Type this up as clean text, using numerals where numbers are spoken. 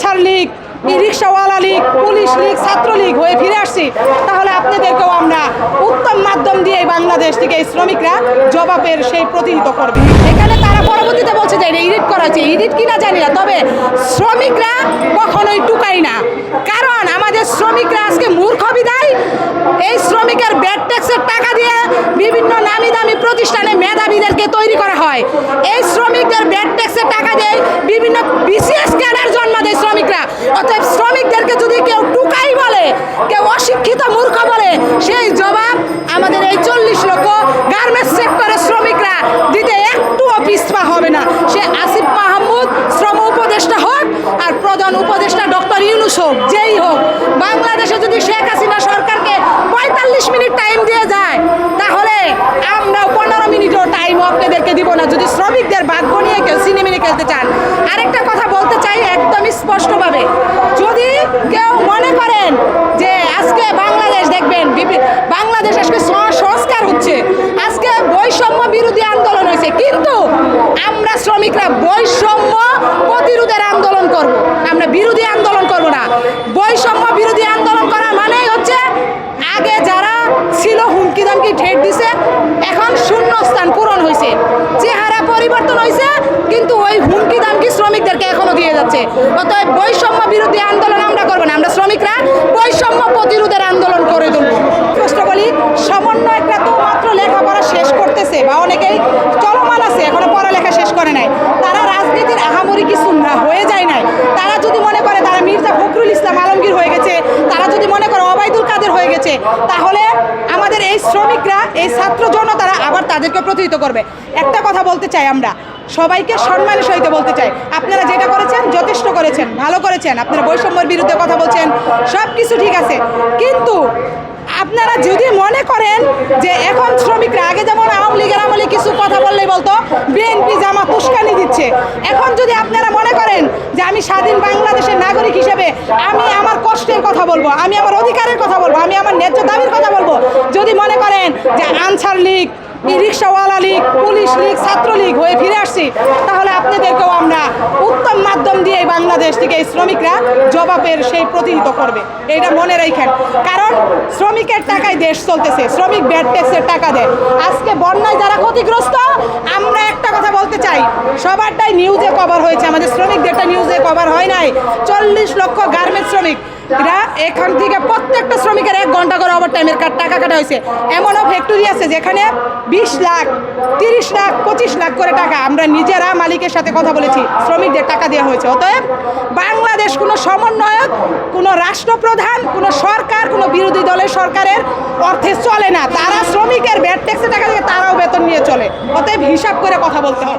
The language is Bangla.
আনসার লীগ, রিক্সাওয়ালা লীগ, পুলিশ লীগ, ছাত্রলীগ হয়ে ফিরে আসছি, তাহলে আপনাদেরকেও আমরা উত্তম মাধ্যম দিয়ে বাংলাদেশ থেকে এই শ্রমিকরা জবাবের সেই প্রতিহিত করবে। এখানে তারা পরবর্তীতে বলছে যে এটা ইডিট করা হয়েছে, ইডিট কিনা জানি না, তবে শ্রমিকরা কখনোই টুকাই না। কারণ আমাদের শ্রমিকরা আজকে মূর্খ বিদায় এই শ্রমিকের ব্যাড ট্যাক্সের টাকা দিয়ে বিভিন্ন নামি দামি প্রতিষ্ঠানে মেধাবীদেরকে তৈরি করা হয়। এই শ্রমিকদের ব্যাড ট্যাক্সের টাকা দিয়ে বিভিন্ন বিসিএস ক্যাডার জন্ম দেয় শ্রমিকরা। অতএব শ্রমিকদেরকে যদি কেউ টুকাই বলে, কেউ অশিক্ষিত মূর্খ বলে, সেই জবাব আমাদের এই 40 লক্ষ গার্মেন্টস সেক্টরের শ্রমিকরা দিতে একটুও পিছপা হবে না। সে আসিফ মাহমুদ শ্রম উপদেষ্টা হোক আর প্রধান উপদেষ্টা ডক্টর ইউনূস হোক, যেই হোক, বাংলাদেশে যদি শেখ হাসিনা সরকারকে 45 মিনিট টাইম দিয়ে যায়, তাহলে আমরা 15 মিনিটও টাইম আপনাদেরকে দিব না, যদি শ্রমিকদের ভাগ্য নিয়ে কেউ সিনেমিনি খেলতে চান। আরেকটা কথা বলতে চাই একদমই স্পষ্টভাবে, যদি কেউ মনে করেন যে আজকে বাংলাদেশ দেখবেন, বাংলাদেশ আজকে সংস্কার হচ্ছে, আজকে বৈষম্য বিরোধী আন্দোলন হয়েছে, কিন্তু আমরা শ্রমিকরা বৈষম্য প্রতিরোধের আন্দোলন করব, আমরা বিরোধী আন্দোলন করব না। বৈষম্য বিরোধী আন্দোলন করা মানেই হচ্ছে আগে যারা ছিল হুমকি দামকি ঠেট দিছে, এখন শূন্যস্থান পূরণ হয়েছে, চেহারা পরিবর্তন হয়েছে, কিন্তু ওই হুমকি দামকি শ্রমিকদেরকে এখনো দিয়ে যাচ্ছে। অতএব বৈষম্য বিরোধী আন্দোলন আমরা করবো না, আমরা শ্রমিকরা বৈষম্য প্রতিরোধের আন্দোলন করে তুলব। স্পষ্ট বলি, সমন্বয়করা তো মাত্র লেখাপড়া শেষ করতেছে বা অনেকেই চলমান আছে, এখনো পড়ালেখা শেষ করে নাই, তারা রাজনীতির আহামরি কিছু না হয়ে যায় নাই। তারা যদি মনে করে তারা মির্জা ফখরুল ইসলাম আলমগীর হয়ে গেছে, তারা যদি মনে করে ওবায়দুল কাদের হয়ে গেছে, তাহলে আমাদের এই শ্রমিকরা, এই ছাত্র জনতারা আবার তাদেরকে প্রতিহিত করবে। একটা কথা বলতে চাই, আমরা সবাইকে সম্মানের সহিত বলতে চাই, আপনারা যেটা করেছেন যথেষ্ট করেছেন, ভালো করেছেন, আপনারা বৈষম্যের বিরুদ্ধে কথা বলছেন, সব কিছু ঠিক আছে, কিন্তু আপনারা যদি মনে করেন যে এখন শ্রমিকরা, আগে যেমন আওয়ামী লীগের আমলে কিছু কথা বললেই বলতো বিএনপি জামাত উস্কানি দিচ্ছে, এখন যদি আপনারা মনে করেন যে আমি স্বাধীন বাংলাদেশের নাগরিক হিসেবে আমি আমার কষ্টের কথা বলবো, আমি আমার অধিকারের কথা বলবো, আমি আমার ন্যায্য দাবির কথা বলবো, যদি মনে করেন যে আনসার লীগ, রিক্সাওয়ালা লীগ, পুলিশ লীগ, ছাত্রলীগ হয়ে ফিরে আসছি, তাহলে আপনাদেরকেও আমরা উত্তম মাধ্যম দিয়ে বাংলাদেশ থেকে এই শ্রমিকরা জবাবের সেই প্রতিহিত করবে। এটা মনে রাখেন, কারণ শ্রমিকের টাকায় দেশ চলতেছে, শ্রমিক ব্যাড ট্যাক্সের টাকা দেয়। আজকে বন্যায় যারা ক্ষতিগ্রস্ত, আমরা একটা কথা বলতে চাই, সবারটাই নিউজে কভার হয়েছে, আমাদের শ্রমিকদেরটা নিউজে কভার হয় নাই। 40 লক্ষ গার্মেন্টস শ্রমিক, এরা এখান থেকে প্রত্যেকটা শ্রমিকের 1 ঘন্টা করে ওভারটাইমের টাকা কাটা হয়েছে। এমনও ফ্যাক্টরি আছে যেখানে 20 লাখ, 30 লাখ, 25 লাখ করে টাকা আমরা নিজেরা মালিকের সাথে কথা বলেছি, শ্রমিকদের টাকা দেওয়া হয়েছে। অতএব বাংলাদেশ কোনো সমন্বয়ক, কোনো রাষ্ট্রপ্রধান, কোনো সরকার, কোনো বিরোধী দলের সরকারের অর্থে চলে না। তারা শ্রমিকের ব্যাড ট্যাক্সের টাকা থেকে তারাও বেতন নিয়ে চলে। অতএব হিসাব করে কথা বলতে হবে।